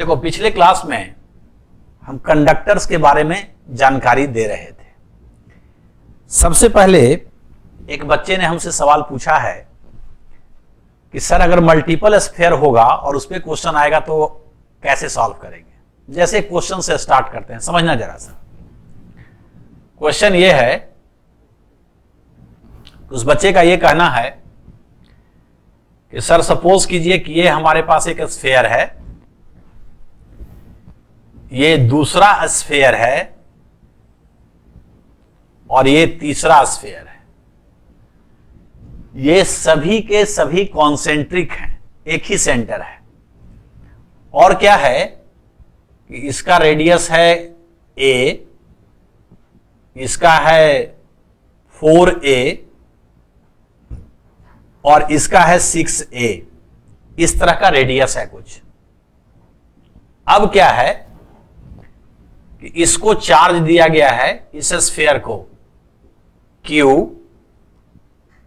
देखो, पिछले क्लास में हम कंडक्टर्स के बारे में जानकारी दे रहे थे। सबसे पहले एक बच्चे ने हमसे सवाल पूछा है कि सर अगर मल्टीपल स्फीयर होगा और उस पर क्वेश्चन आएगा तो कैसे सॉल्व करेंगे। जैसे क्वेश्चन से स्टार्ट करते हैं, समझना जरा सा। क्वेश्चन ये है, उस बच्चे का ये कहना है कि सर सपोज कीजिए कि ये हमारे पास एक स्फीयर है, ये दूसरा स्फीयर है और ये तीसरा स्फीयर है। ये सभी के सभी कॉन्सेंट्रिक हैं, एक ही सेंटर है। और क्या है कि इसका रेडियस है a, इसका है 4a और इसका है 6a। इस तरह का रेडियस है कुछ। अब क्या है कि इसको चार्ज दिया गया है, इस स्फीयर को Q,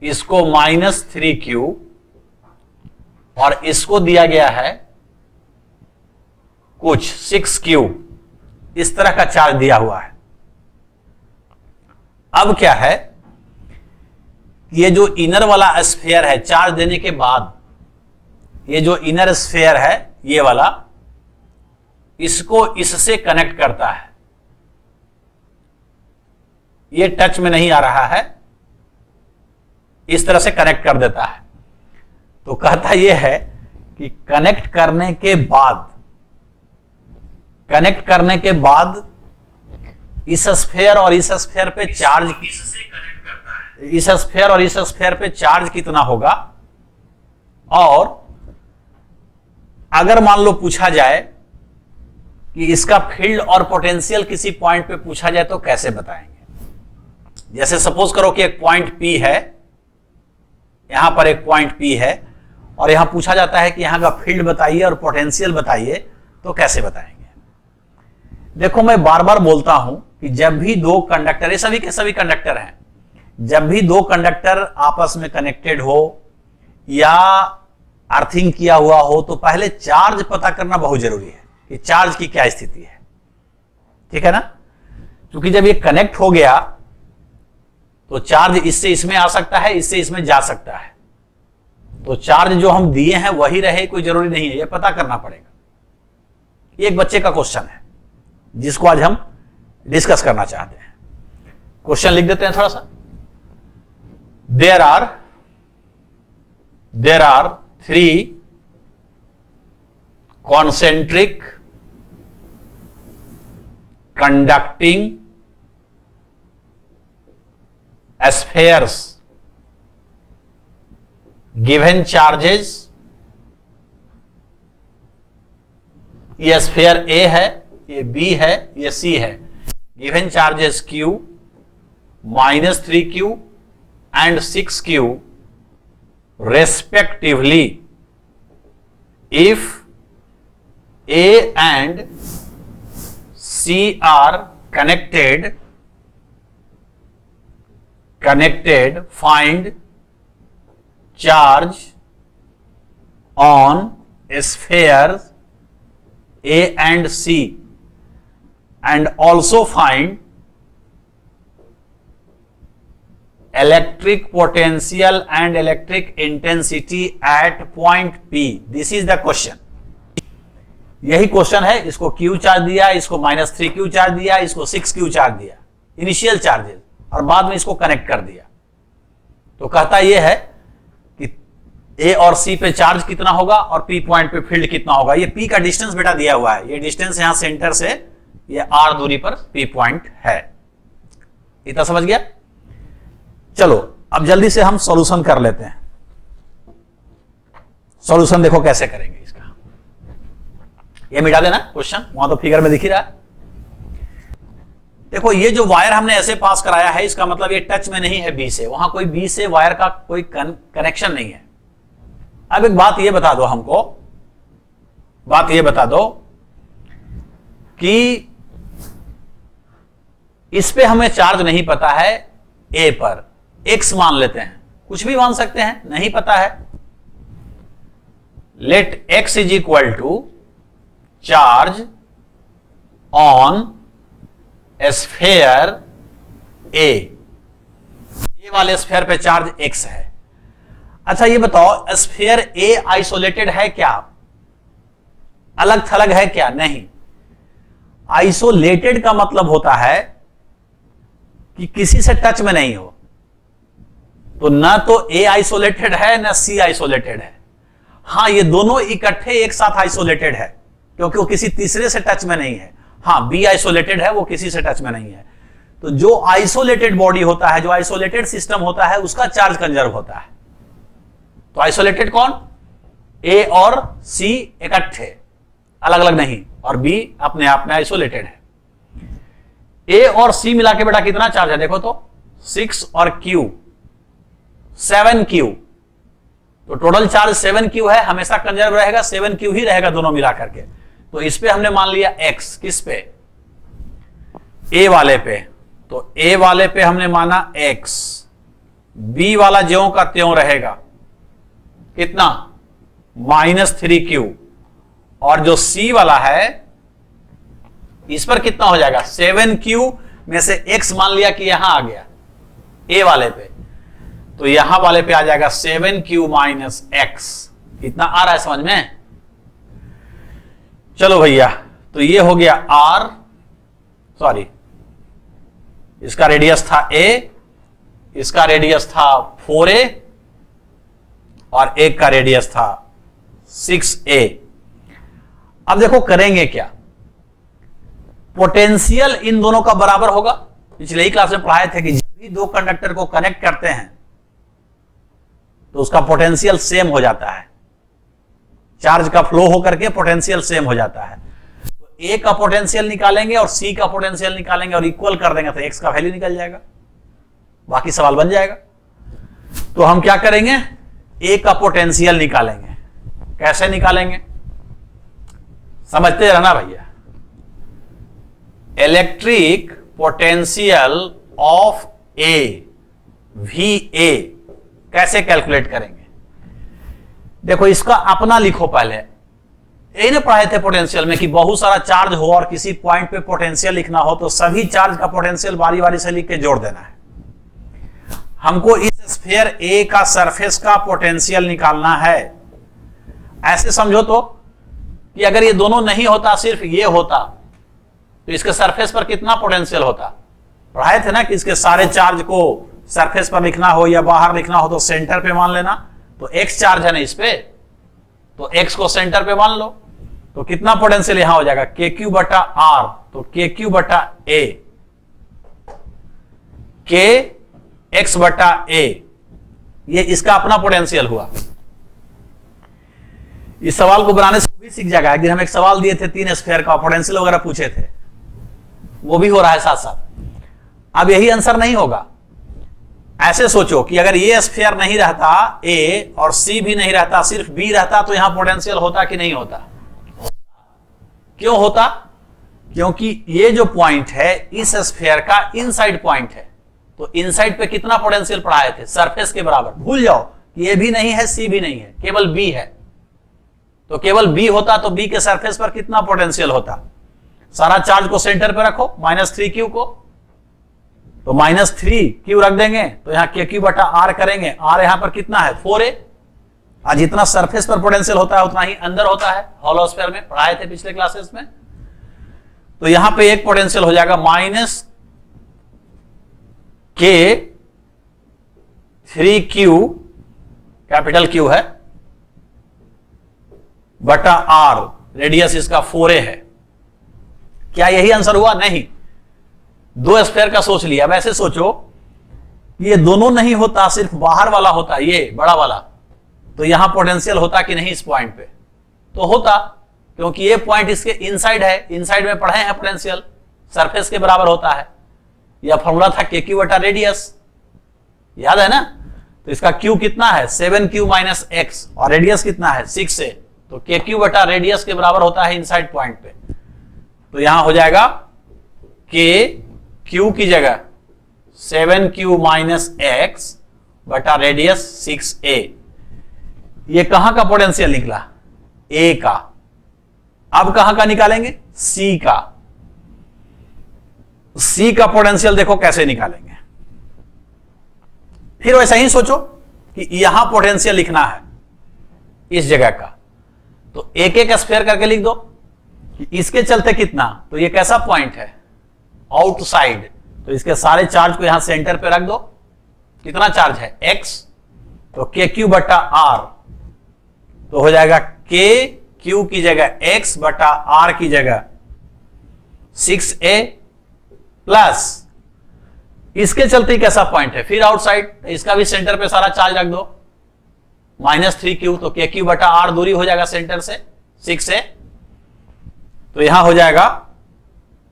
इसको -3Q और इसको दिया गया है कुछ 6Q। इस तरह का चार्ज दिया हुआ है। अब क्या है, ये जो इनर वाला स्फीयर है, चार्ज देने के बाद ये जो इनर स्फीयर है ये वाला, इसको इससे कनेक्ट करता है। ये टच में नहीं आ रहा है, इस तरह से कनेक्ट कर देता है। तो कहता यह है कि कनेक्ट करने के बाद इस स्फीयर और इस स्फीयर पे चार्ज, इस स्फीयर और इस स्फीयर पे चार्ज कितना होगा। और अगर मान लो पूछा जाए कि इसका फील्ड और पोटेंशियल किसी पॉइंट पे पूछा जाए तो कैसे बताएंगे। जैसे सपोज करो कि एक पॉइंट P है, यहां पर एक पॉइंट P है और यहां पूछा जाता है कि यहां का फील्ड बताइए और पोटेंशियल बताइए, तो कैसे बताएंगे। देखो, मैं बार बार बोलता हूं कि जब भी दो कंडक्टर, ये सभी के सभी कंडक्टर हैं, जब भी दो कंडक्टर आपस में कनेक्टेड हो या अर्थिंग किया हुआ हो तो पहले चार्ज पता करना बहुत जरूरी है कि चार्ज की क्या स्थिति है। ठीक है ना, क्योंकि जब ये कनेक्ट हो गया तो चार्ज इससे इसमें आ सकता है, इससे इसमें जा सकता है। तो चार्ज जो हम दिए हैं वही रहे, कोई जरूरी नहीं है, ये पता करना पड़ेगा। ये एक बच्चे का क्वेश्चन है जिसको आज हम डिस्कस करना चाहते हैं। क्वेश्चन लिख देते हैं थोड़ा सा। there are 3 concentric conducting spheres given charges। ये स्फीयर A है, ये B है, ये C है। Given charges Q, -3Q and 6Q respectively if A and C are connected, find charge on spheres A and C and also find electric potential and electric intensity at point P। This is the question। यही question है। इसको Q charge दिया, इसको -3Q charge दिया, इसको 6Q charge दिया, initial charges, और बाद में इसको कनेक्ट कर दिया। तो कहता यह है कि A और C पे चार्ज कितना होगा और P पॉइंट पे फील्ड कितना होगा। ये P का डिस्टेंस बेटा दिया हुआ है, ये डिस्टेंस यहां सेंटर से ये R दूरी पर P पॉइंट है। इतना समझ गया। चलो अब जल्दी से हम सॉल्यूशन कर लेते हैं। सॉल्यूशन देखो कैसे करेंगे इसका। ये मिटा देना क्वेश्चन, वहां तो फिगर में दिख ही रहा है। देखो, ये जो वायर हमने ऐसे पास कराया है, इसका मतलब ये टच में नहीं है B से, वहां कोई B से वायर का कोई कनेक्शन नहीं है। अब एक बात ये बता दो हमको, बात ये बता दो कि इस पे हमें चार्ज नहीं पता है, A पर X मान लेते हैं, कुछ भी मान सकते हैं, नहीं पता है। Let X is equal to charge on sphere A वाले स्फेयर पे चार्ज x है। अच्छा ये बताओ, स्फेयर ए आइसोलेटेड है क्या, अलग थलग है क्या? नहीं। आइसोलेटेड का मतलब होता है कि किसी से टच में नहीं हो। तो ना तो ए आइसोलेटेड है ना सी आइसोलेटेड है। हां, ये दोनों इकट्ठे एक साथ आइसोलेटेड है क्योंकि वो किसी तीसरे से टच में नहीं है। हां, बी आइसोलेटेड है, वो किसी से टच में नहीं है। तो जो आइसोलेटेड बॉडी होता है, जो आइसोलेटेड सिस्टम होता है, उसका चार्ज कंजर्व होता है। तो आइसोलेटेड कौन? ए और सी इकट्ठे, अलग अलग नहीं, और बी अपने आप में आइसोलेटेड है। ए और सी मिला के बेटा कितना चार्ज है देखो तो, 6 और Q 7Q। तो टोटल चार्ज 7Q है, हमेशा कंजर्व रहेगा, 7Q ही रहेगा दोनों मिला करके। तो इस पे हमने मान लिया x, किस पे? ए वाले पे। तो ए वाले पे हमने माना x, बी वाला ज्यों का त्यों रहेगा, कितना? -3Q। और जो सी वाला है इस पर कितना हो जाएगा? 7Q में से x मान लिया कि यहां आ गया ए वाले पे, तो यहां वाले पे आ जाएगा 7Q - x। इतना आ रहा है समझ में? चलो भैया, तो ये हो गया r, सॉरी इसका रेडियस था a, इसका रेडियस था 4a और एक का रेडियस था 6a। अब देखो करेंगे क्या, पोटेंशियल इन दोनों का बराबर होगा। पिछले ही क्लास में पढ़ाए थे कि जब भी दो कंडक्टर को कनेक्ट करते हैं तो उसका पोटेंशियल सेम हो जाता है, चार्ज का फ्लो होकर के पोटेंशियल सेम हो जाता है। तो ए का पोटेंशियल निकालेंगे और सी का पोटेंशियल निकालेंगे और इक्वल कर देंगे तो एक्स का वैल्यू निकल जाएगा, बाकी सवाल बन जाएगा। तो हम क्या करेंगे, ए का पोटेंशियल निकालेंगे। कैसे निकालेंगे समझते रहना भैया। Electric potential of A, VA कैसे कैलकुलेट करेंगे? देखो इसका अपना लिखो पहले। यही ना पढ़ाए थे पोटेंशियल में कि बहुत सारा चार्ज हो और किसी पॉइंट पे पोटेंशियल लिखना हो तो सभी चार्ज का पोटेंशियल बारी बारी से लिख के जोड़ देना है। हमको इस स्फीयर ए का सरफेस का पोटेंशियल निकालना है। ऐसे समझो तो कि अगर ये दोनों नहीं होता, सिर्फ ये होता, तो इसके सरफेस पर कितना पोटेंशियल होता? पढ़ाए थे ना कि इसके सारे चार्ज को सरफेस पर लिखना हो या बाहर लिखना हो तो सेंटर पे मान लेना। तो x चार्ज है ना इस पे, तो x को सेंटर पे मान लो, तो कितना पोटेंशियल यहां हो जाएगा? KQ/R। तो KQ/A, KX/A, ये इसका अपना पोटेंशियल हुआ। इस सवाल को बनाने से भी सीख जाएगा। एक दिन हम एक सवाल दिए थे 3 स्फीयर का पोटेंशियल वगैरह पूछे थे, वो भी हो रहा है साथ साथ। अब यही आंसर नहीं होगा। ऐसे सोचो कि अगर ये स्फीयर नहीं रहता, ए और सी भी नहीं रहता, सिर्फ बी रहता, तो यहां पोटेंशियल होता कि नहीं होता? क्यों होता? क्योंकि ये जो पॉइंट है इस स्फीयर का इनसाइड पॉइंट है। तो इनसाइड पे कितना पोटेंशियल पढ़ाए थे? सरफेस के बराबर। भूल जाओ कि ये भी नहीं है, सी भी नहीं है, केवल बी है। तो केवल बी होता तो बी के सरफेस पर कितना पोटेंशियल होता? सारा चार्ज को सेंटर पे रखो, -3Q को, तो -3Q रख देंगे तो यहां KQ/R करेंगे। R यहां पर कितना है? 4A। आज जितना सरफेस पर पोटेंशियल होता है उतना ही अंदर होता है, हॉलो स्फीयर में पढ़ाए थे पिछले क्लासेस में। तो यहां पे एक पोटेंशियल हो जाएगा -K3Q, कैपिटल Q है, /R, रेडियस इसका 4A है। क्या यही आंसर हुआ? नहीं। दो स्फीयर का सोच लिया। अब ऐसे सोचो ये दोनों नहीं होता, सिर्फ बाहर वाला होता, ये बड़ा वाला, तो यहां पोटेंशियल होता कि नहीं? इस पॉइंट पे तो होता, क्योंकि ये पॉइंट इसके इनसाइड है। इनसाइड में पढ़े हैं पोटेंशियल सरफेस के बराबर होता है। यह फॉर्मूला था KQ/ रेडियस, याद है ना? तो इसका Q कितना है? 7Q - x, और रेडियस कितना है? 6A। तो KQ/ रेडियस के बराबर होता है इनसाइड पॉइंट पे। तो यहां हो जाएगा Q की जगह 7Q - x बटा रेडियस 6A। ये कहां का पोटेंशियल निकला? A का। अब कहां का निकालेंगे? सी का। सी का पोटेंशियल देखो कैसे निकालेंगे। फिर वैसा ही सोचो कि यहां पोटेंशियल लिखना है इस जगह का, तो एक एक स्फीयर करके लिख दो कि इसके चलते कितना, तो ये कैसा पॉइंट है? आउटसाइड। तो इसके सारे चार्ज को यहां सेंटर पे रख दो। कितना चार्ज है? x, तो के क्यू बटा आर, तो हो जाएगा के क्यू की जगह x बटा आर की जगह 6a प्लस इसके चलते कैसा पॉइंट है? फिर आउटसाइड, इसका भी सेंटर पे सारा चार्ज रख दो, -3q, तो के क्यू बटा आर दूरी हो जाएगा सेंटर से 6a, तो यहां हो जाएगा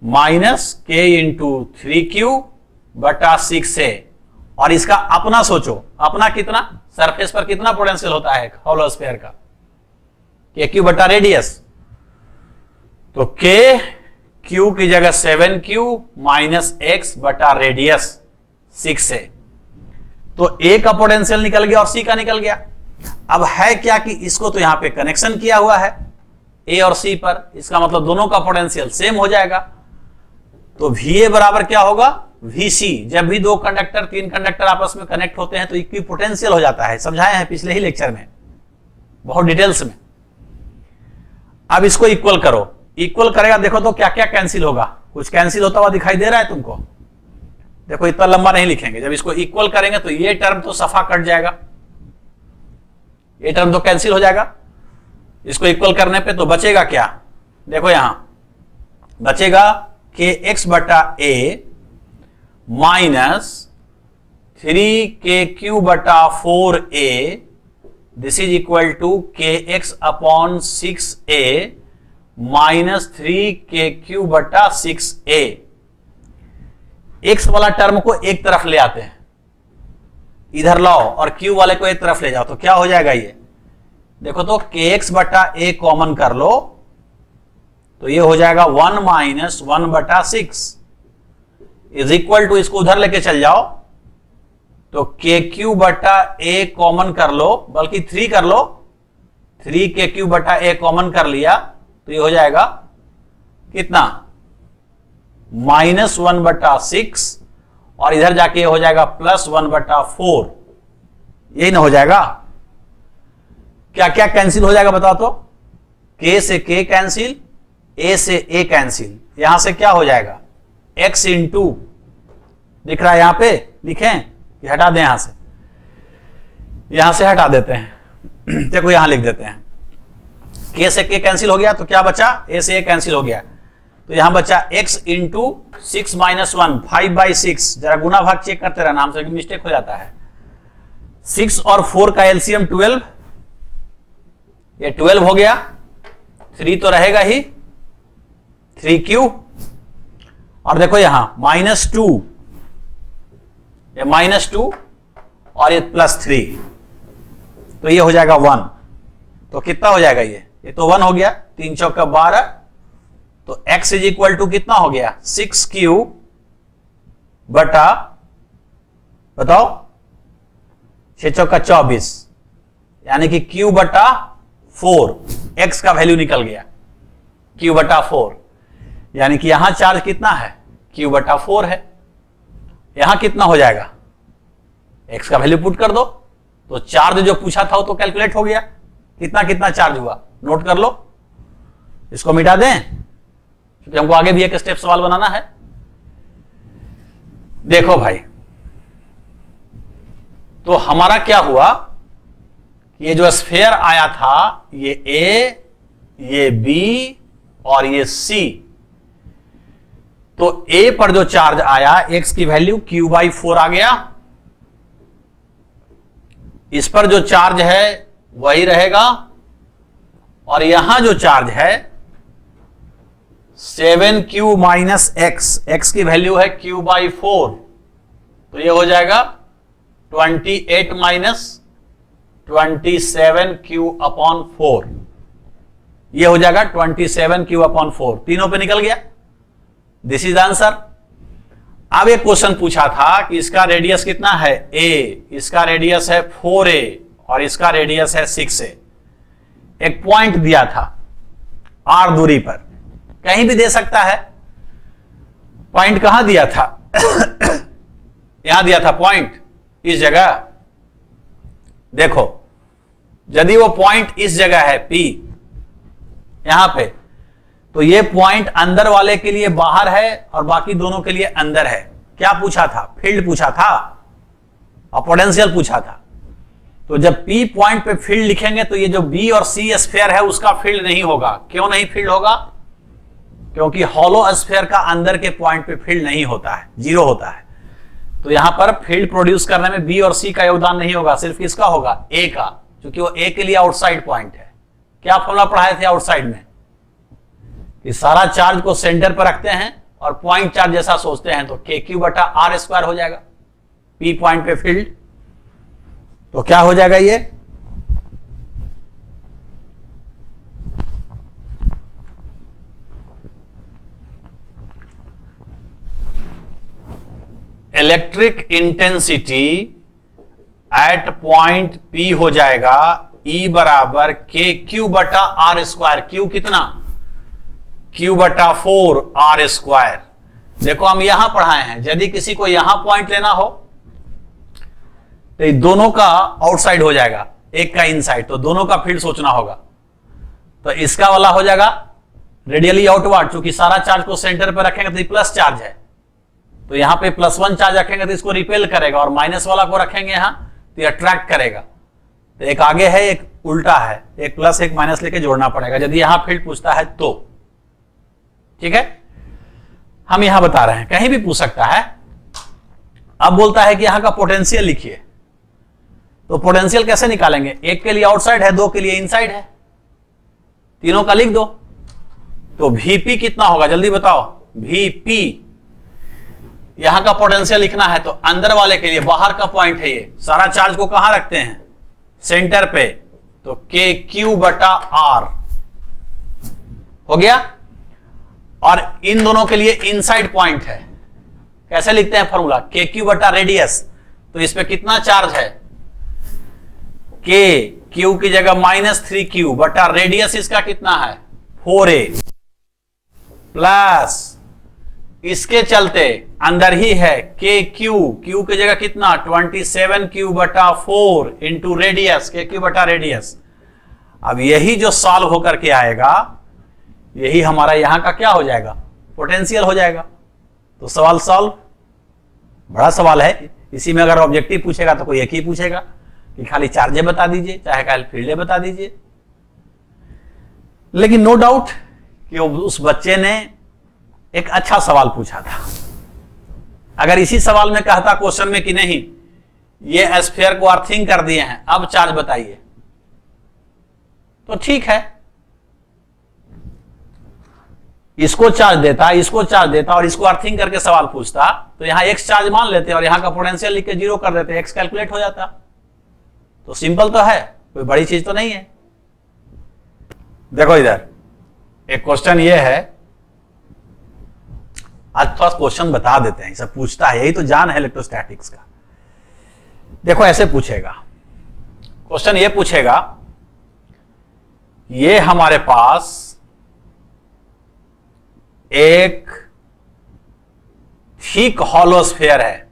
-k इंटू 3q बटा 6a। और इसका अपना सोचो, अपना कितना? सरफेस पर कितना पोटेंशियल होता है होलो स्फीयर का? के क्यू बटा रेडियस, तो के क्यू की जगह 7q माइनस x बटा रेडियस 6a। तो ए का पोटेंशियल निकल गया और सी का निकल गया। अब है क्या कि इसको तो यहां पे कनेक्शन किया हुआ है ए और सी पर, इसका मतलब दोनों का पोटेंशियल सेम हो जाएगा। तो VA बराबर क्या होगा? VC। जब भी दो कंडक्टर, तीन कंडक्टर आपस में कनेक्ट होते हैं तो इक्विपोटेंशियल हो जाता है, समझाए हैं पिछले ही लेक्चर में बहुत डिटेल्स में। अब इसको इक्वल करो, इक्वल करेगा देखो तो क्या क्या कैंसिल होगा? कुछ कैंसिल होता हुआ दिखाई दे रहा है तुमको? देखो इतना लंबा नहीं लिखेंगे, जब इसको इक्वल करेंगे तो ये टर्म तो सफा कट जाएगा, ये टर्म तो कैंसिल हो जाएगा। इसको इक्वल करने पे तो बचेगा क्या? देखो यहां बचेगा के एक्स बटा ए माइनस 3k बटा 4a, this is equal to K X upon 6a minus 3k बटा 6a। एक्स वाला टर्म को एक तरफ ले आते हैं, इधर लाओ, और क्यू वाले को एक तरफ ले जाओ, तो क्या हो जाएगा? ये देखो तो के एक्स बटा ए कॉमन कर लो, तो ये हो जाएगा 1 माइनस 1 बटा 6 इज इक्वल टू, इसको उधर लेके चल जाओ तो के क्यू बटा ए कॉमन कर लो, बल्कि 3 कर लो, 3k बटा ए कॉमन कर लिया तो ये हो जाएगा कितना? -1 बटा 6, और इधर जाके हो जाएगा +1 बटा 4। यही ना हो जाएगा? क्या क्या कैंसिल हो जाएगा बताओ तो? k से k कैंसिल, a से a कैंसिल, यहां से क्या हो जाएगा? x इंटू, दिख रहा है यहां पे, लिखें कि हटा दें? यहां से हटा देते हैं देखो यहां लिख देते हैं, k से k कैंसिल हो गया तो क्या बचा? a से a कैंसिल हो गया, तो यहां बचा x इंटू 6 माइनस 1, 5/6। जरा गुना भाग चेक करते रहना, हमसे मिस्टेक हो जाता है। 6 और 4 का एलसीएम 12, ये 12 हो गया, 3 तो रहेगा ही, 3q, और देखो यहां -2, ये -2 और ये +3, तो ये हो जाएगा 1। तो कितना हो जाएगा? ये तो 1 हो गया, 3 चौका 12, तो x इज इक्वल टू कितना हो गया? 6q बटा, बताओ, 6 चौका 24, यानी कि q बटा 4, x का वैल्यू निकल गया q बटा 4, यानी कि यहां चार्ज कितना है? q बटा 4 है। यहां कितना हो जाएगा? x का वैल्यू पुट कर दो, तो चार्ज जो पूछा था वो तो कैलकुलेट हो गया, कितना कितना चार्ज हुआ, नोट कर लो। इसको मिटा दें क्योंकि हमको आगे भी एक स्टेप सवाल बनाना है। देखो भाई, तो हमारा क्या हुआ? ये जो स्फीयर आया था, ये A, ये B और ये C, तो A पर जो चार्ज आया, x की वैल्यू q/4 आ गया, इस पर जो चार्ज है वही रहेगा, और यहां जो चार्ज है 7q माइनस x की वैल्यू है q/4, तो ये हो जाएगा 28 माइनस 27q/4, ये हो जाएगा 27q/4, तीनों पे निकल गया। This is answer. अब एक क्वेश्चन पूछा था कि इसका रेडियस कितना है? a, इसका रेडियस है 4a और इसका रेडियस है 6a। एक पॉइंट दिया था, r दूरी पर, कहीं भी दे सकता है। पॉइंट कहां दिया था? यहां दिया था पॉइंट, इस जगह। देखो, यदि वो पॉइंट इस जगह है P, यहां पे, तो ये पॉइंट अंदर वाले के लिए बाहर है और बाकी दोनों के लिए अंदर है। क्या पूछा था? फील्ड पूछा था और पोटेंशियल पूछा था। तो जब P पॉइंट पे फील्ड लिखेंगे तो ये जो B और C स्फीयर है उसका फील्ड नहीं होगा। क्यों नहीं फील्ड होगा? क्योंकि हॉलो स्फीयर का अंदर के पॉइंट पे फील्ड नहीं होता है, जीरो होता है। तो यहां पर फील्ड प्रोड्यूस करने में B और C का योगदान नहीं होगा, सिर्फ किसका होगा? A का, क्योंकि वो A के लिए आउटसाइड पॉइंट है। क्या फॉर्मूला पढ़ाए थे आउटसाइड में? कि सारा चार्ज को सेंटर पर रखते हैं और पॉइंट चार्ज जैसा सोचते हैं तो KQ/R² हो जाएगा। P पॉइंट पे फील्ड, तो क्या हो जाएगा ये? Electric intensity at point P हो जाएगा E बराबर KQ/R²। Q कितना? Q/4R²। देखो हम यहां पढ़ाए हैं, यदि किसी को यहां पॉइंट लेना हो तो दोनों का आउटसाइड हो जाएगा, एक का इनसाइड, तो दोनों का फील्ड सोचना होगा। तो इसका वाला हो जाएगा रेडियली आउटवर्ड, क्योंकि सारा चार्ज को सेंटर पर रखेंगे तो ये प्लस चार्ज है, तो यहां पे +1 चार्ज रखेंगे तो इसको रिपेल करेगा, और माइनस वाला को रखेंगे यहां तो ये अट्रैक्ट करेगा। तो एक आगे है, एक उल्टा है, एक प्लस एक माइनस लेके जोड़ना पड़ेगा यदि यहां फील्ड पूछता है तो। ठीक है, हम यहां बता रहे हैं, कहीं भी पूछ सकता है। अब बोलता है कि यहां का पोटेंशियल लिखिए, तो पोटेंशियल कैसे निकालेंगे? एक के लिए आउटसाइड है, दो के लिए इनसाइड है, तीनों का लिख दो। तो Vp कितना होगा जल्दी बताओ? Vp, यहां का पोटेंशियल लिखना है तो अंदर वाले के लिए, बाहर का पॉइंट है ये, सारा चार्ज को कहां रखते हैं? सेंटर पे, तो KQ/R हो गया। और इन दोनों के लिए इनसाइड पॉइंट है, कैसे लिखते हैं फॉर्मूला? KQ/रेडियस, तो इस पे कितना चार्ज है? K, Q की जगह -3Q बटा रेडियस इसका कितना है? 4A, प्लस इसके चलते अंदर ही है KQ, Q की जगह कितना? 27Q/4 into radius, KQ/रेडियस। अब यही जो सॉल्व होकर के आएगा, यही हमारा यहां का क्या हो जाएगा? पोटेंशियल हो जाएगा। तो सवाल सॉल्व। बड़ा सवाल है, इसी में अगर ऑब्जेक्टिव पूछेगा तो कोई एक ही पूछेगा कि खाली चार्जे बता दीजिए, चाहे खाली फील्डे बता दीजिए। लेकिन नो डाउट कि उस बच्चे ने एक अच्छा सवाल पूछा था। अगर इसी सवाल में कहता क्वेश्चन में कि नहीं, ये स्फीयर को अर्थिंग कर दिए हैं, अब चार्ज बताइए, तो ठीक है, इसको चार्ज देता, इसको चार्ज देता और इसको अर्थिंग करके सवाल पूछता, तो यहां x चार्ज मान लेते और यहां का पोटेंशियल लिख के 0 कर देते, x कैलकुलेट हो जाता। तो सिंपल तो है, कोई बड़ी चीज तो नहीं है। देखो इधर एक क्वेश्चन ये है, आज थोड़ा क्वेश्चन बता देते हैं, सब पूछता है, यही तो जान है इलेक्ट्रोस्टैटिक्स का। देखो ऐसे पूछेगा क्वेश्चन, ये पूछेगा ये हमारे पास एक थिक हॉलो स्फीयर है।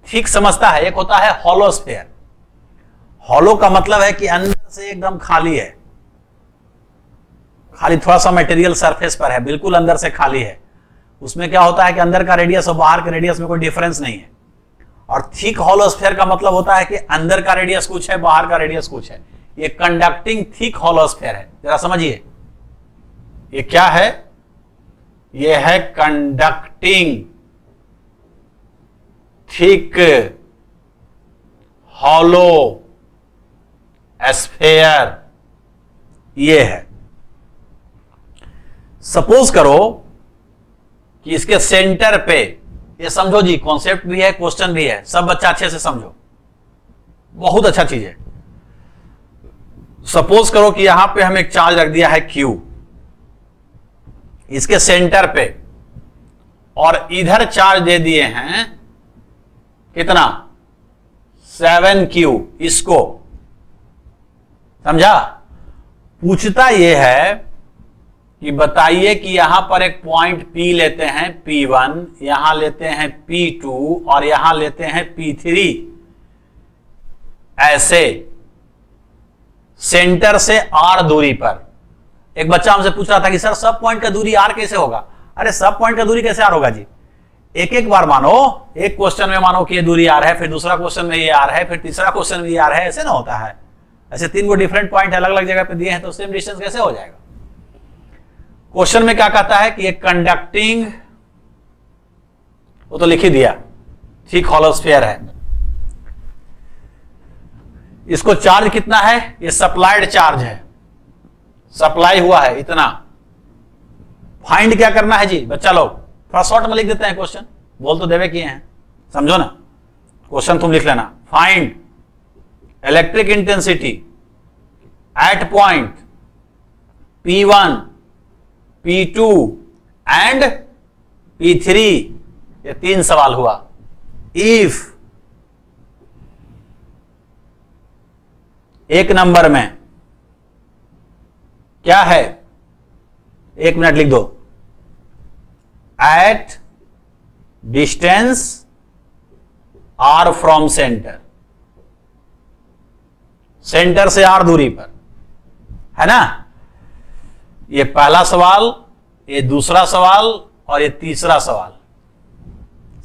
थिक समझता है, एक होता है हॉलो स्फीयर। हॉलो का मतलब है कि अंदर से एकदम खाली है, खाली थोड़ा सा मटेरियल सरफेस पर है, बिल्कुल अंदर से खाली है। उसमें क्या होता है कि अंदर का रेडियस और बाहर के रेडियस में कोई डिफरेंस नहीं है। और थिक हॉलो स्फीयर का मतलब होता है कि अंदर का रेडियस कुछ है, बाहर का रेडियस कुछ है। ये कंडक्टिंग थिक हॉलो स्फीयर है। जरा समझिए, ये क्या है? ये है कंडक्टिंग थिक हॉलो स्फीयर, ये है। सपोज करो कि इसके सेंटर पे, ये समझो जी, कॉन्सेप्ट भी है, क्वेश्चन भी है, सब बच्चा अच्छे से समझो, बहुत अच्छा चीज है। सपोज करो कि यहां पे हम एक चार्ज रख दिया है Q इसके सेंटर पे, और इधर चार्ज दे दिए हैं कितना? 7Q। इसको समझा? पूछता यह है कि बताइए कि यहां पर एक पॉइंट P लेते हैं P1, यहां लेते हैं P2 और यहां लेते हैं P3, ऐसे सेंटर से R दूरी पर। एक बच्चा हमसे पूछ रहा था कि सर सब पॉइंट का दूरी R कैसे होगा? अरे सब पॉइंट का दूरी कैसे R होगा जी? एक एक बार मानो, एक क्वेश्चन में मानो कि ये दूरी R है, फिर दूसरा क्वेश्चन में ये R है, फिर तीसरा क्वेश्चन में ये R है, ऐसे ना होता है। ऐसे 3 डिफरेंट पॉइंट अलग अलग जगह पे दिए हैं तो सेम डिस्टेंस कैसे हो जाएगा? क्वेश्चन में क्या कहता है कि ये कंडक्टिंग, वो तो लिख ही दिया, ठीक हॉलो स्फीयर है। इसको चार्ज कितना है? ये सप्लाइड चार्ज है, सप्लाई हुआ है इतना। फाइंड क्या करना है जी बच्चा लोग? थोड़ा शॉर्ट में लिख देते हैं क्वेश्चन, बोल तो देवे किए हैं, समझो ना। क्वेश्चन तुम लिख लेना, find electric intensity at point P1, P2 and P3। ये 3 सवाल हुआ। इफ एक नंबर में क्या है, 1 मिनट लिख दो, at distance R from centre, centre से R दूरी पर, है ना। ये पहला सवाल, ये दूसरा सवाल और ये तीसरा सवाल,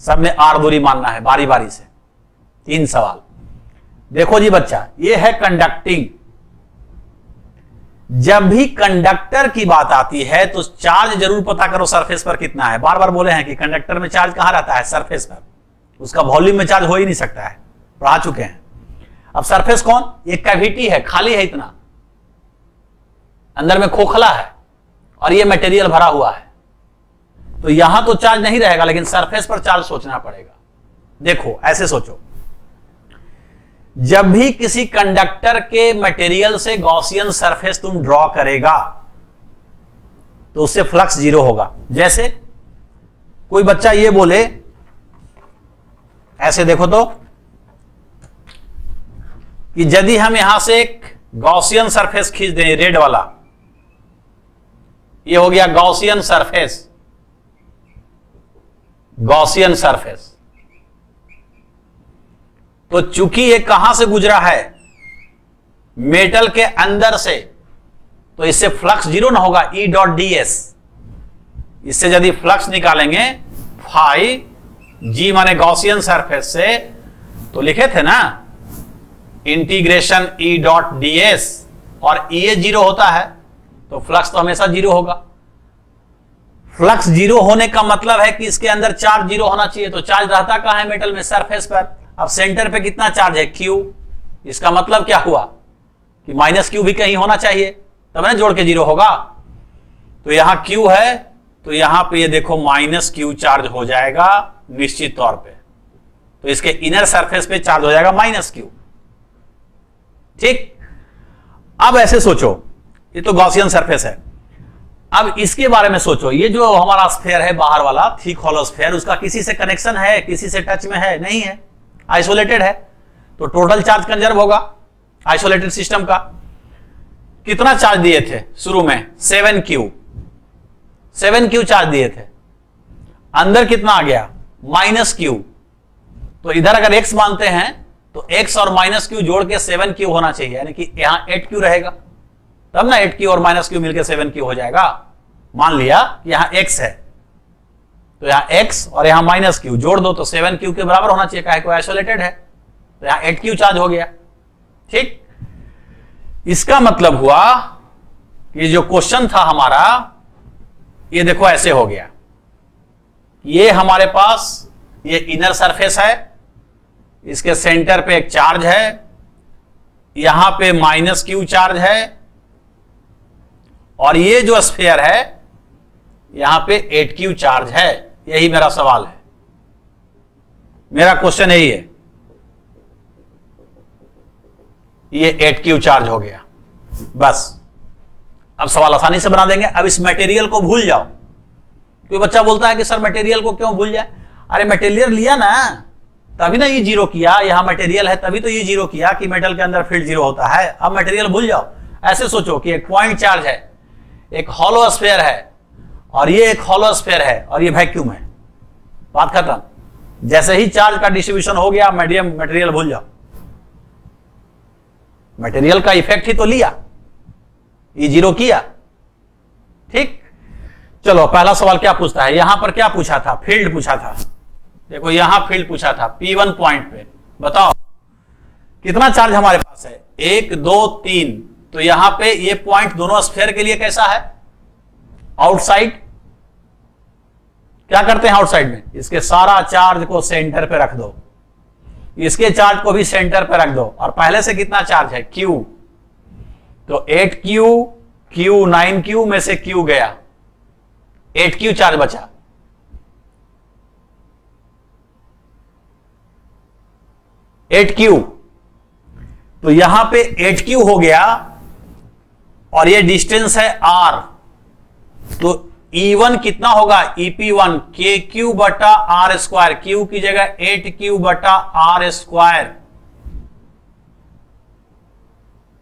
सब में R दूरी मानना है बारी बारी से। 3 सवाल। देखो जी बच्चा, ये है कंडक्टिंग। जब भी कंडक्टर की बात आती है तो चार्ज जरूर पता करो सरफेस पर कितना है। बार बार बोले हैं कि कंडक्टर में चार्ज कहां रहता है? सरफेस पर। उसका वॉल्यूम में चार्ज हो ही नहीं सकता है, पढ़ा चुके हैं। अब सरफेस कौन? ये कैविटी है, खाली है इतना, अंदर में खोखला है और ये मटेरियल भरा हुआ है, तो यहां तो चार्ज नहीं रहेगा, लेकिन सरफेस पर चार्ज सोचना पड़ेगा। देखो ऐसे सोचो, जब भी किसी कंडक्टर के मटेरियल से गॉसियन सरफेस तुम ड्रॉ करेगा तो उससे फ्लक्स 0 होगा। जैसे कोई बच्चा ये बोले, ऐसे देखो तो, कि यदि हम यहां से एक गॉसियन सरफेस खींच दें, रेड वाला, ये हो गया गॉसियन सरफेस, गॉसियन सरफेस। तो चूंकि ये कहां से गुजरा है? मेटल के अंदर से, तो इससे फ्लक्स 0 ना होगा, E.ds। इससे यदि फ्लक्स निकालेंगे फाई जी माने गॉसियन सरफेस से, तो लिखे थे ना इंटीग्रेशन E.ds, और ये 0 होता है तो फ्लक्स तो हमेशा 0 होगा। फ्लक्स 0 होने का मतलब है कि इसके अंदर चार्ज 0 होना चाहिए। तो चार्ज रहता कहां है? मेटल में, सरफेस पर। अब सेंटर पे कितना चार्ज है? Q। इसका मतलब क्या हुआ कि -Q भी कहीं होना चाहिए, तब ना जोड़ के 0 होगा। तो यहां Q है तो यहां पे ये देखो -Q चार्ज हो जाएगा निश्चित तौर पे। तो इसके इनर सरफेस पे चार्ज हो जाएगा -Q। ठीक। अब ऐसे सोचो, ये तो गॉसियन सरफेस है। अब इसके बारे में सोचो, ये जो हमारा स्फीयर है बाहर वाला, थिक हॉलो स्फीयर, उसका किसी से कनेक्शन है? किसी से टच में है? नहीं है, आइसोलेटेड है। तो टोटल चार्ज कंजर्व होगा आइसोलेटेड सिस्टम का। कितना चार्ज दिए थे शुरू में? 7Q, 7Q चार्ज दिए थे। अंदर कितना आ गया? -Q। तो इधर अगर x मानते हैं तो x और -Q जोड़ के 7Q होना चाहिए, यानी कि यहां 8Q रहेगा, तब ना 8Q और -Q मिलकर 7Q हो जाएगा। मान लिया कि यहां x है, तो यहां x और यहां -Q जोड़ दो तो 7Q के बराबर होना चाहिए, काहे को आइसोलेटेड है। तो यहां 8Q चार्ज हो गया। ठीक। इसका मतलब हुआ कि जो क्वेश्चन था हमारा, ये देखो ऐसे हो गया। ये हमारे पास ये इनर सरफेस है, इसके सेंटर पे एक चार्ज है, यहां पे -Q चार्ज है, और ये जो स्फीयर है यहां पे 8Q चार्ज है। यही मेरा सवाल है, मेरा क्वेश्चन यही है। ये 8Q चार्ज हो गया, बस। अब सवाल आसानी से बना देंगे। अब इस मटेरियल को भूल जाओ। कोई बच्चा बोलता है कि सर मटेरियल को क्यों भूल जाए? अरे मटेरियल लिया ना, तभी ना ये 0 किया। यहां मटेरियल है तभी तो ये 0 किया कि मेटल के अंदर फील्ड 0 होता है। अब मटेरियल भूल जाओ। ऐसे सोचो कि एक पॉइंट चार्ज है, एक हॉलो स्फीयर है और ये एक हॉलो स्फीयर है और ये वैक्यूम है, बात खत्म। जैसे ही चार्ज का डिस्ट्रीब्यूशन हो गया, मीडियम मटेरियल भूल जाओ, मटेरियल का इफेक्ट ही तो लिया, ये जीरो किया। ठीक, चलो पहला सवाल क्या पूछता है, यहां पर क्या पूछा था, फील्ड पूछा था। देखो यहां फील्ड पूछा था P1 पॉइंट पे, बताओ कितना चार्ज हमारे पास है, 1 2 3। तो यहां पे ये पॉइंट दोनों स्फीयर के लिए कैसा है, आउटसाइड। क्या करते हैं आउटसाइड में, इसके सारा चार्ज को सेंटर पे रख दो, इसके चार्ज को भी सेंटर पे रख दो, और पहले से कितना चार्ज है Q, तो 8Q, Q 9Q में से Q गया, 8Q चार्ज बचा। Q, तो यहां पे 8Q हो गया और ये डिस्टेंस है R, तो E1 कितना होगा, EP1 KQ बटा R स्क्वायर, Q की जगह 8Q बटा R स्क्वायर।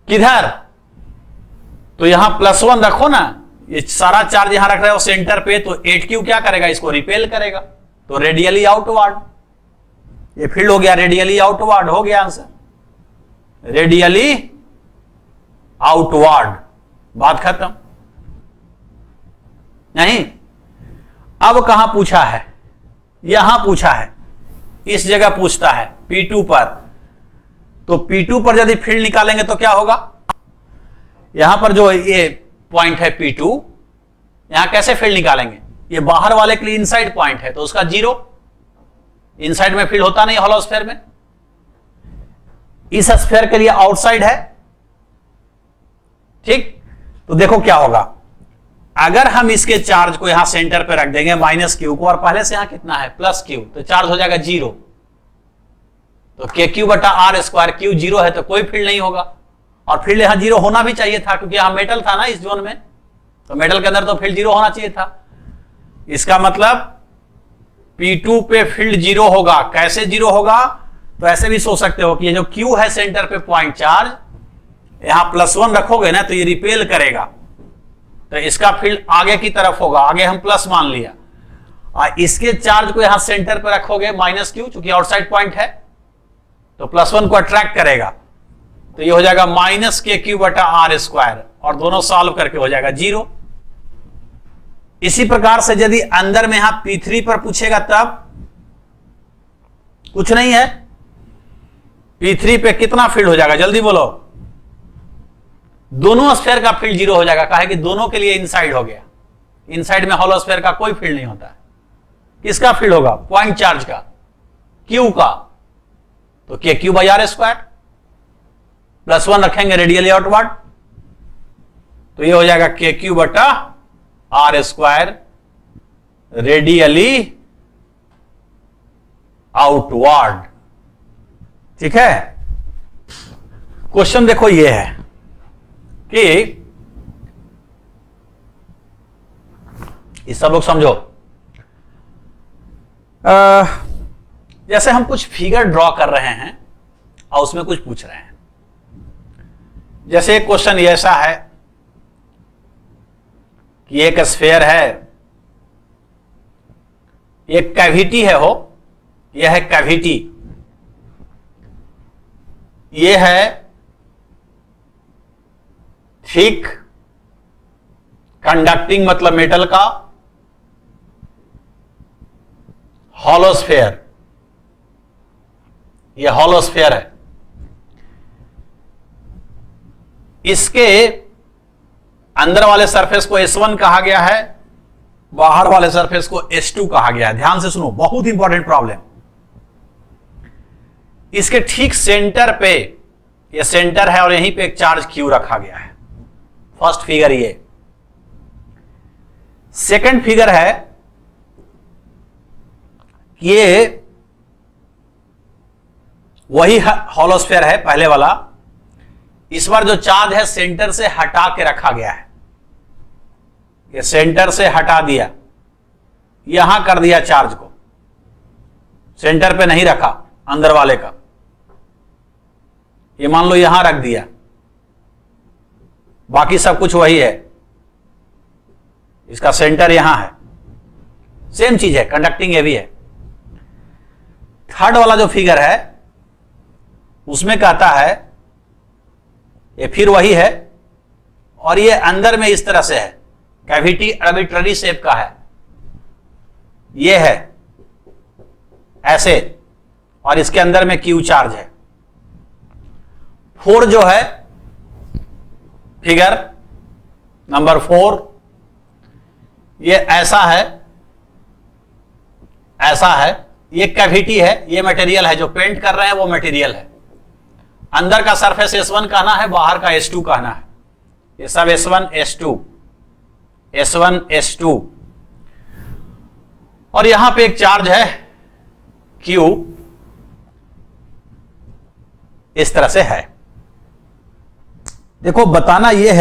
किधर, तो यहां +1 रखो ना, ये सारा चार्ज यहां रख रहे हो सेंटर पे, तो 8Q क्या करेगा, इसको रिपेल करेगा, तो रेडियली आउटवर्ड, ये फील्ड हो गया रेडियली आउटवर्ड, हो गया आंसर, रेडियली आउटवर्ड, बात खत्म। नहीं, अब कहां पूछा है, यहां पूछा है, इस जगह पूछता है P2 पर, तो P2 पर यदि फील्ड निकालेंगे तो क्या होगा, यहां पर जो ये पॉइंट है P2, यहां कैसे फील्ड निकालेंगे, ये बाहर वाले के लिए इनसाइड पॉइंट है तो उसका 0, इनसाइड में फील्ड होता नहीं हॉलो स्फीयर में, इस स्फीयर के लिए आउटसाइड है। ठीक, तो देखो क्या होगा, अगर हम इसके चार्ज को यहां सेंटर पे रख देंगे -Q को, और पहले से यहां कितना है +Q, तो चार्ज हो जाएगा 0, तो KQ बटा R स्क्वायर, Q 0 है तो कोई फील्ड नहीं होगा, और फील्ड यहां 0 होना भी चाहिए था क्योंकि यहां मेटल था ना इस जोन में, तो मेटल के अंदर तो फील्ड 0 होना चाहिए था। इसका मतलब P2 पे फील्ड 0 होगा। कैसे 0 होगा, तो ऐसे भी सोच सकते हो कि ये जो Q है सेंटर पे पॉइंट चार्ज, यहां +1 रखोगे ना तो ये रिपेल करेगा, तो इसका फील्ड आगे की तरफ होगा, आगे हम प्लस मान लिया, और इसके चार्ज को यहां सेंटर पे रखोगे -Q, चूंकि आउटसाइड पॉइंट है तो +1 को अट्रैक्ट करेगा, तो ये हो जाएगा -KQ बटा R स्क्वायर, और दोनों सॉल्व करके हो जाएगा 0। इसी प्रकार से यदि अंदर में यहां P3 पर पूछेगा तब कुछ नहीं है, P3 पे कितना फील्ड हो जाएगा, जल्दी बोलो, दोनों स्फीयर का फील्ड 0 हो जाएगा, काहे कि दोनों के लिए इनसाइड हो गया, इनसाइड में हॉलो स्फीयर का कोई फील्ड नहीं होता है। किसका फील्ड होगा, पॉइंट चार्ज का, Q का, तो KQ बाई R स्क्वायर, +1 रखेंगे रेडियली आउटवर्ड, तो ये हो जाएगा KQ बटा R स्क्वायर रेडियली आउटवर्ड। ठीक है, क्वेश्चन देखो ये है कि ये सब लोग समझो, जैसे हम कुछ फिगर ड्रॉ कर रहे हैं और उसमें कुछ पूछ रहे हैं, जैसे एक क्वेश्चन ऐसा है कि एक स्फीयर है, एक कैविटी है, हो यह है कैविटी, यह है थिक कंडक्टिंग मतलब मेटल का हॉलो स्फीयर, यह हॉलो स्फीयर है, इसके अंदर वाले सरफेस को S1 कहा गया है, बाहर वाले सरफेस को S2 कहा गया है। ध्यान से सुनो, बहुत इंपॉर्टेंट प्रॉब्लम, इसके ठीक सेंटर पे, ये सेंटर है और यहीं पे एक चार्ज Q रखा गया है। फर्स्ट फिगर ये। सेकंड फिगर है, ये वही हॉलोस्फीयर है पहले वाला, इस बार जो चार्ज है सेंटर से हटा के रखा गया है, ये सेंटर से हटा दिया, यहां कर दिया चार्ज को, सेंटर पे नहीं रखा अंदर वाले का, ये मान लो यहां रख दिया, बाकी सब कुछ वही है, इसका सेंटर यहां है, सेम चीज है, कंडक्टिंग ये भी है। थर्ड वाला जो फिगर है उसमें कहता है ये फिर वही है और ये अंदर में इस तरह से है, कैविटी आर्बिट्ररी शेप का है, ये है ऐसे, और इसके अंदर में क्यू चार्ज है। 4 जो है फिगर नंबर 4, ये ऐसा है, ऐसा है, ये कैविटी है, ये मटेरियल है, जो पेंट कर रहे हैं वो मटेरियल है। अंदर का सरफेस S1 कहना है, बाहर का S2 कहना है। ये सब S1 S2 S1 S2, और यहां पे एक चार्ज है Q, इस तरह से है। देखो बताना यह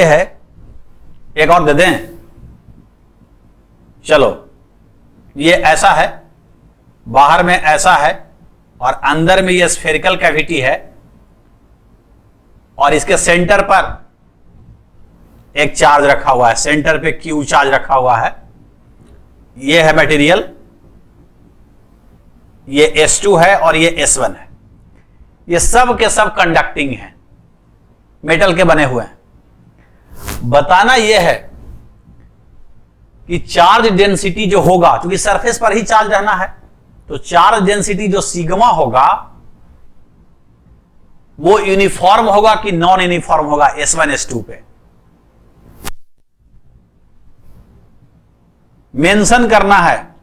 है, एक और दे दें, चलो, ये ऐसा है, बाहर में ऐसा है, और अंदर में ये स्फेरिकल कैविटी है, और इसके सेंटर पर एक चार्ज रखा हुआ है, सेंटर पे Q चार्ज रखा हुआ है। ये है मटेरियल, ये S2 है और ये S1 है। ये सब के सब कंडक्टिंग है, मेटल के बने हुए हैं। बताना यह है कि चार्ज डेंसिटी जो होगा, क्योंकि सरफेस पर ही चार्ज रहना है, तो चार्ज डेंसिटी जो सिग्मा होगा वो यूनिफॉर्म होगा कि नॉन यूनिफॉर्म होगा S1 S2 पे। मेंशन करना है,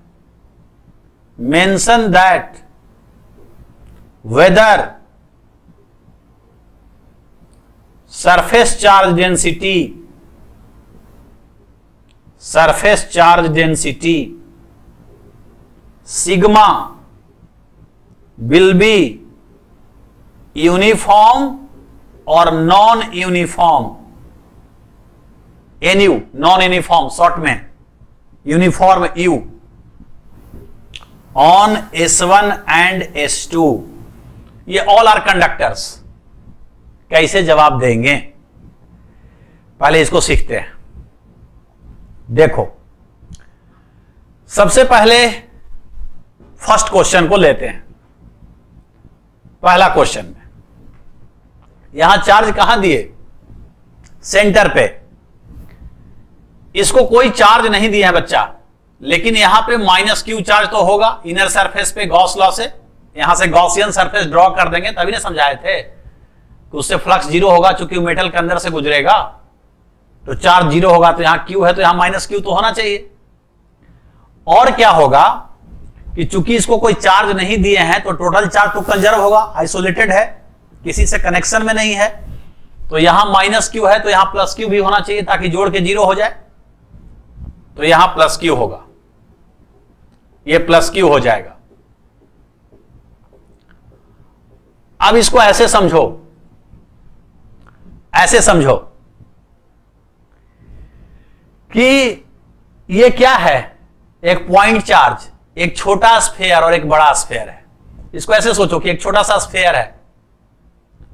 mention that whether surface charge density sigma will be uniform or non-uniform, NU non uniform short में, uniform U on S1 and S2। ये ऑल आर कंडक्टर्स। कैसे जवाब देंगे, पहले इसको सीखते हैं। देखो, सबसे पहले फर्स्ट क्वेश्चन को लेते हैं। पहला क्वेश्चन में यहां चार्ज कहां दिए, सेंटर पे। इसको कोई चार्ज नहीं दिया है बच्चा, लेकिन यहां पे -Q चार्ज तो होगा इनर सरफेस पे, गॉस लॉ से। यहां से गॉसियन सरफेस ड्रॉ कर देंगे, तभी ना समझाए थे कि उससे फ्लक्स 0 होगा, चूंकि मेटल के अंदर से गुजरेगा तो चार्ज 0 होगा। तो यहां Q है तो यहां -Q तो होना चाहिए। और क्या होगा कि चूंकि इसको कोई चार्ज नहीं दिए हैं तो टोटल चार्ज तो कंजर्व होगा, आइसोलेटेड है, किसी से कनेक्शन में नहीं है। तो यहां -Q है तो यहां +Q भी होना चाहिए, ताकि जोड़ के 0 हो जाए। तो यहां +Q होगा, ये +Q हो जाएगा। अब इसको ऐसे समझो, ऐसे समझो कि ये क्या है, एक पॉइंट चार्ज, एक छोटा स्फेयर और एक बड़ा स्फेयर है। इसको ऐसे सोचो कि एक छोटा सा स्फेयर है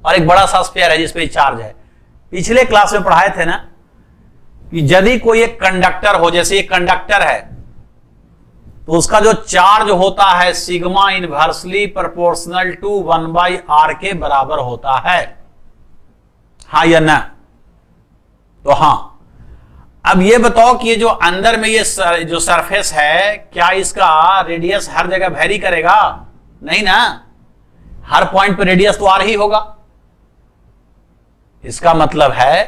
और एक बड़ा सा स्फेयर है जिसपे चार्ज है। पिछले क्लास में पढ़ाए थे ना कि यदि कोई एक कंडक्टर हो, जैसे ये कंडक्टर है, तो उसका जो चार्ज होता है sigma inversely proportional to 1/r के बराबर होता है, हाँ या ना? तो हां। अब ये बताओ कि ये जो अंदर में ये जो सरफेस है, क्या इसका रेडियस हर जगह वेरी करेगा? नहीं ना, हर पॉइंट पे रेडियस तो आर ही होगा। इसका मतलब है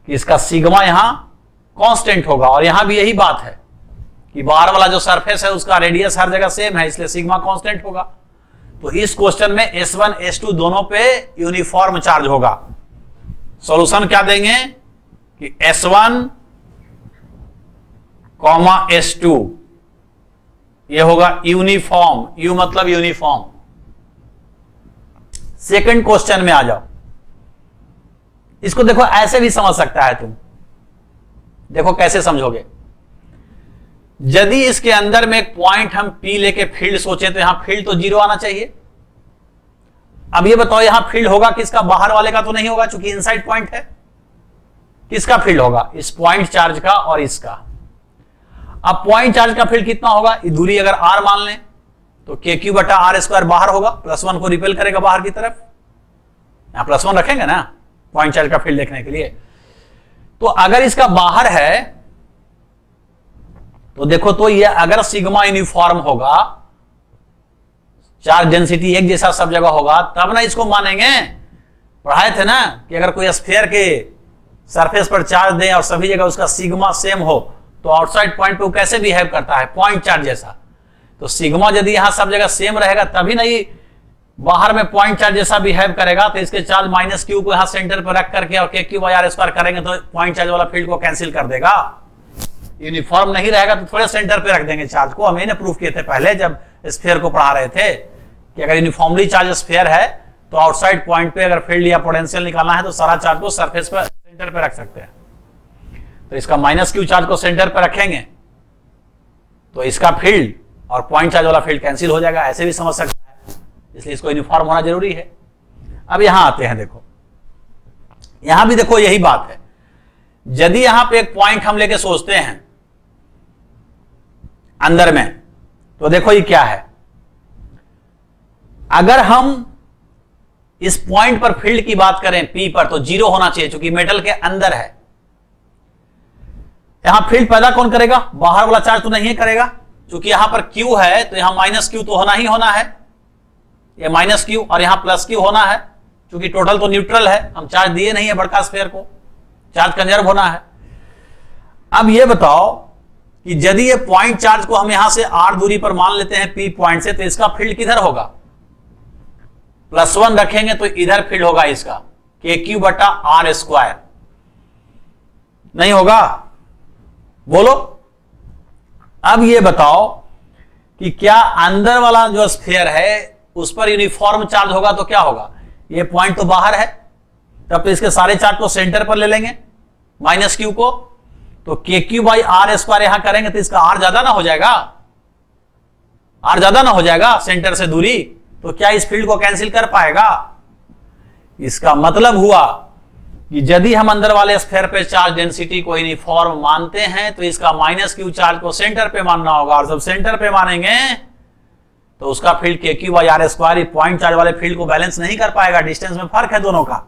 कि इसका सिग्मा यहां कांस्टेंट होगा, और यहां भी यही बात है कि बाहर वाला जो सरफेस है उसका रेडियस हर जगह सेम है, इसलिए सिग्मा कांस्टेंट होगा। तो इस क्वेश्चन में S1 S2 दोनों पे यूनिफॉर्म चार्ज होगा। सॉल्यूशन क्या देंगे कि S1, S2 ये होगा यूनिफॉर्म, यू मतलब यूनिफॉर्म। सेकंड क्वेश्चन में आ जाओ। इसको देखो ऐसे भी समझ सकता है तुम, देखो कैसे समझोगे। यदि इसके अंदर में एक पॉइंट हम P लेके फील्ड सोचे तो यहां फील्ड तो 0 आना चाहिए। अब ये बताओ यहां फील्ड होगा किसका, बाहर वाले का तो नहीं होगा, चूंकि इनसाइड पॉइंट है। किसका फील्ड होगा? इस पॉइंट चार्ज का और इसका। अब पॉइंट चार्ज का फील्ड कितना होगा? ये दूरी अगर r मान लें तो KQ बटा R स्क्वायर बाहर होगा, +1 को रिपेल करेगा बाहर की तरफ। यहां +1 रखेंगे ना पॉइंट चार्ज का फील्ड देखने के लिए। तो अगर इसका बाहर है तो देखो, तो ये अगर सिग्मा यूनिफॉर्म होगा, चार्ज डेंसिटी एक जैसा सब जगह होगा, तब ना इसको मानेंगे। पढ़ाए थे ना कि अगर कोई स्फीयर के सरफेस पर चार्ज दें और सभी जगह उसका सिग्मा सेम हो तो आउटसाइड पॉइंट पे वो कैसे बिहेव करता है? पॉइंट चार्ज जैसा। तो सिग्मा यदि यहां सब जगह सेम रहेगा तभी नहीं बाहर में पॉइंट चार्ज जैसा बिहेव करेगा। तो इसके चार्ज -q को यहां सेंटर पर रख करके और KQ/R² करेंगे तो पॉइंट चार्ज वाला फील्ड को कैंसिल कर देगा। यूनिफॉर्म नहीं रहेगा तो थोड़े सेंटर पे रख देंगे चार्ज को। हम इन्हें प्रूफ किए थे पहले जब स्फीयर को पढ़ा रहे थे कि अगर यूनिफॉर्मली चार्ज स्फीयर है तो आउटसाइड पॉइंट पे अगर फील्ड या पोटेंशियल निकालना है तो सारा चार्ज को सरफेस पर सेंटर पे रख सकते हैं। तो इसका -q चार्ज को सेंटर पे रखेंगे तो इसका फील्ड और पॉइंट चार्ज वाला फील्ड कैंसिल हो जाएगा। ऐसे भी समझ सकता है, इसलिए इसको यूनिफॉर्म होना जरूरी है। अब यहां आते हैं, देखो यहां भी देखो यही बात है। यदि यहां पे एक पॉइंट हम लेके सोचते हैं अंदर में, तो देखो ये क्या है। अगर हम इस पॉइंट पर फील्ड की बात करें P पर तो 0 होना चाहिए क्योंकि मेटल के अंदर है। यहां फील्ड पैदा कौन करेगा? बाहर वाला चार्ज तो नहीं करेगा, क्योंकि यहां पर Q है तो यहां -q तो होना ही होना है। ये -q और यहां +q होना है, क्योंकि टोटल तो न्यूट्रल है, हम चार्ज दिए नहीं है बड़का स्फीयर को, चार्ज कंजर्व होना है। अब ये बताओ कि यदि ये पॉइंट चार्ज को हम यहां से r दूरी पर मान लेते हैं P पॉइंट से, तो इसका फील्ड किधर होगा? +1 रखेंगे तो इधर फील्ड होगा इसका KQ/R²। नहीं होगा? बोलो। अब ये बताओ कि क्या अंदर वाला जो स्फीयर है उस पर यूनिफॉर्म चार्ज होगा तो क्या होगा? ये पॉइंट तो बाहर है, तब तो इसके सारे चार्ज को सेंटर पर ले लेंगे -q को, तो KQ/R² यहां करेंगे तो इसका R ज्यादा ना हो जाएगा? R ज्यादा ना हो जाएगा सेंटर से दूरी, तो क्या इस फील्ड को कैंसिल कर पाएगा? इसका मतलब हुआ कि यदि हम अंदर वाले स्फीयर पे चार्ज डेंसिटी को यूनिफॉर्म मानते हैं तो इसका -q चार्ज को सेंटर पे मानना होगा, और जब सेंटर पे मानेंगे तो उसका फील्ड KQ/R² पॉइंट चार्ज वाले फील्ड को बैलेंस नहीं कर पाएगा। डिस्टेंस में फर्क है दोनों का,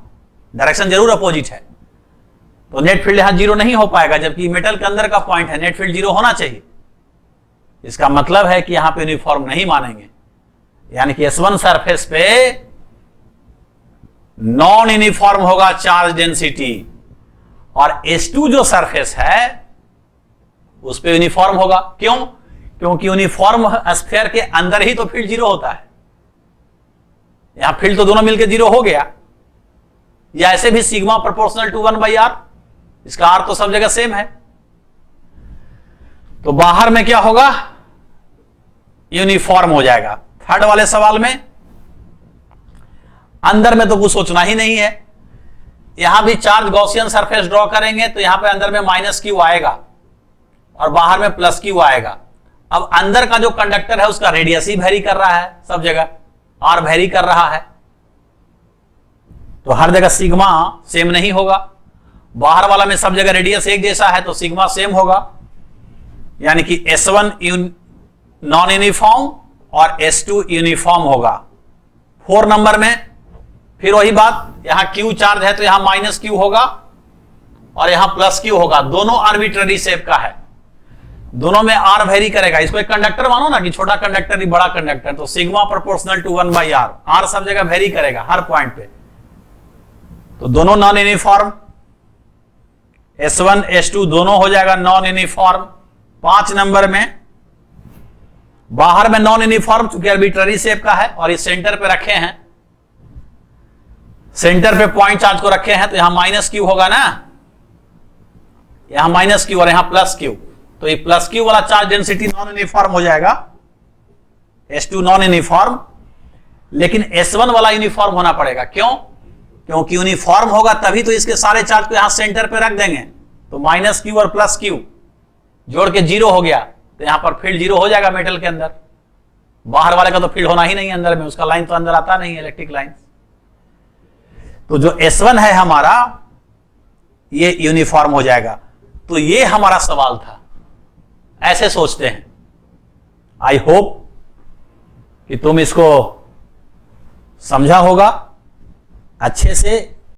डायरेक्शन जरूर अपोजिट है, तो नेट फील्ड यहां 0 नहीं हो पाएगा। जबकि मेटल के अंदर का पॉइंट है, नेट फील्ड 0 होना चाहिए। इसका मतलब है कि यहां पे यूनिफॉर्म नहीं मानेंगे, यानी कि S1 सरफेस पे नॉन यूनिफॉर्म होगा चार्ज डेंसिटी, और S2 जो सरफेस है उस पे यूनिफॉर्म होगा। क्यों? क्योंकि यूनिफॉर्म स्फीयर के अंदर ही तो फील्ड 0 होता है। यहां फील्ड तो दोनों मिलकर 0 हो गया, या ऐसे भी सिग्मा प्रोपोर्शनल टू 1/r, इसका r तो सब जगह सेम है। तो बाहर में क्या होगा? यूनिफॉर्म हो जाएगा। थर्ड वाले सवाल में अंदर में तो कुछ सोचना ही नहीं है। यहां भी चार्ज गॉसियन सरफेस ड्रॉ करेंगे तो यहां पे अंदर में -q आएगा और बाहर में +q आएगा। अब अंदर का जो कंडक्टर है उसका रेडियस ही वेरी कर रहा है, सब जगह r वेरी कर रहा है, तो हर जगह सिग्मा सेम नहीं होगा। बाहर वाला में सब जगह रेडियस एक जैसा है तो सिग्मा सेम होगा, यानी कि S1 नॉन यूनिफॉर्म और S2 यूनिफॉर्म होगा। 4 नंबर में फिर वही बात, यहां Q चार्ज है तो यहां -q होगा और यहां +q होगा। दोनों आर्बिट्ररी शेप का है, दोनों में r वेरी करेगा। इसको एक कंडक्टर मानो ना कि छोटा कंडक्टर ही बड़ा कंडक्टर, तो sigma proportional to 1/r, r सब जगह वेरी करेगा हर पॉइंट पे। तो दोनों नॉन यूनिफॉर्म, S1 S2 दोनों हो जाएगा नॉन यूनिफॉर्म। 5 नंबर में बाहर में नॉन यूनिफॉर्म चूंकि आर्बिट्ररी शेप का है और इस सेंटर पे रखे हैं, सेंटर पे पॉइंट चार्ज को रखे हैं, तो यहां -q होगा ना, यहां -q और यहां +q, तो ये +q वाला चार्ज डेंसिटी नॉन यूनिफॉर्म हो जाएगा, S2 नॉन यूनिफॉर्म। लेकिन S1 वाला यूनिफॉर्म होना पड़ेगा। क्यों? क्योंकि यूनिफॉर्म होगा तभी तो इसके सारे चार्ज को यहां सेंटर पे रख देंगे, तो -q और +q जोड़ के 0 हो गया, तो यहां पर फील्ड 0 हो जाएगा मेटल के अंदर। बाहर वाले का तो फील्ड होना ही नहीं अंदर में, उसका लाइन तो अंदर आता नहीं है, इलेक्ट्रिक लाइन। तो जो S1 है हमारा ये यूनिफॉर्म हो जाएगा। तो ये हमारा सवाल था, ऐसे सोचते हैं। आई होप कि तुम इसको समझा होगा, अच्छे से